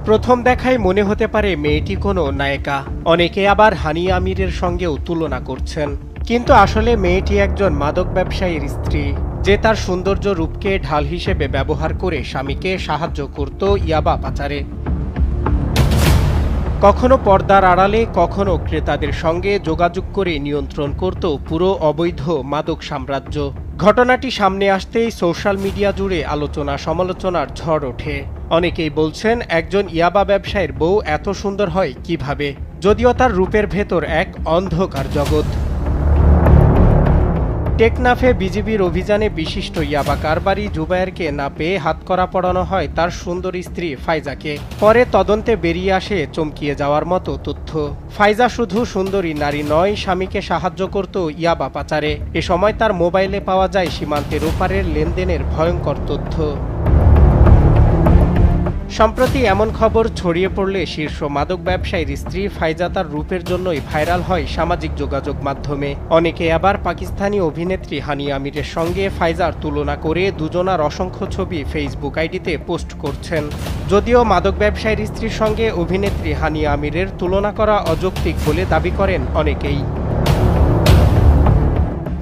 প্রথম দেখায় মনে হতে পারে মেয়েটি কোনো নায়িকা, অনেকে আবার হানিয়া আমিরের সঙ্গেও তুলনা করছেন। কিন্তু আসলে মেয়েটি একজন মাদক ব্যবসায়ীর স্ত্রী, যে তার সৌন্দর্য রূপকে ঢাল হিসেবে ব্যবহার করে স্বামীকে সাহায্য করত ইয়াবা পাচারে। কখনো পর্দার আড়ালে, কখনো ক্রেতাদের সঙ্গে যোগাযোগ করে নিয়ন্ত্রণ করত পুরো অবৈধ মাদক সাম্রাজ্য। ঘটনাটি সামনে আসতেই সোশ্যাল মিডিয়া জুড়ে আলোচনা সমালোচনার ঝড় ওঠে। অনেকেই বলছেন, একজন ইয়াবা ব্যবসায়ীর বউ এত সুন্দর হয় কিভাবে, যদিও তার রূপের ভেতর এক অন্ধকার জগৎ। টেকনাফে বিজিবির অভিযানে বিশিষ্ট ইয়াবা কারবারি জুবায়েরকে না পেয়ে হাতকড়া পড়ানো হয় তার সুন্দর স্ত্রী ফাইজাকে। পরে তদন্তে বেরিয়ে আসে চমকিয়ে যাওয়ার মতো তথ্য। ফাইজা শুধু সুন্দরী নারী নয়, স্বামীকে সাহায্য করত ইয়াবা পাচারে। এ সময় তার মোবাইলে পাওয়া যায় সীমান্তের ওপারের লেনদেনের ভয়ঙ্কর তথ্য। সম্প্রতি এমন খবর ছড়িয়ে পড়লে শীর্ষ মাদক ব্যবসায়ীর স্ত্রী ফাইজা তার রূপের জন্যই ভাইরাল হয় সামাজিক যোগাযোগ মাধ্যমে। অনেকে আবার পাকিস্তানি অভিনেত্রী হানিয়া আমিরের সঙ্গে ফাইজার তুলনা করে দুজনার অসংখ্য ছবি ফেসবুক আইডিতে পোস্ট করছেন। যদিও মাদক ব্যবসায়ীর স্ত্রীর সঙ্গে অভিনেত্রী হানিয়া আমিরের তুলনা করা অযৌক্তিক বলে দাবি করেন অনেকেই।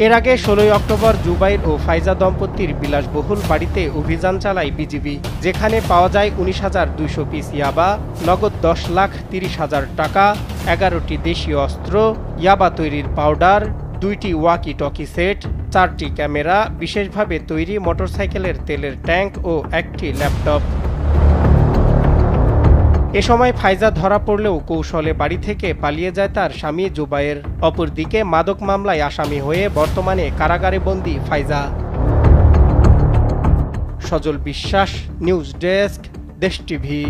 এর আগে ১৬ অক্টোবর জুবাইর ও ফাইজা দম্পতির বিলাসবহুল বাড়িতে অভিযান চালায় বিজিবি, যেখানে পাওয়া যায় ১৯,২০০ পিস ইয়াবা, নগদ ১০,৩০,০০০ টাকা, ১১টি দেশীয় অস্ত্র, ইয়াবা তৈরির পাউডার, ২টি ওয়াকি টকি সেট, ৪টি ক্যামেরা, বিশেষভাবে তৈরি মোটরসাইকেলের তেলের ট্যাঙ্ক ও একটি ল্যাপটপ। এ সময় ফাইজা ধরা পড়লেও কৌশলে বাড়ি থেকে পালিয়ে যায় তার স্বামী জুবায়ের। অপরদিকে মাদক মামলায় আসামি হয়ে বর্তমানে কারাগারে বন্দী ফাইজা। সজল বিশ্বাস, নিউজ ডেস্ক, দেশ টিভি।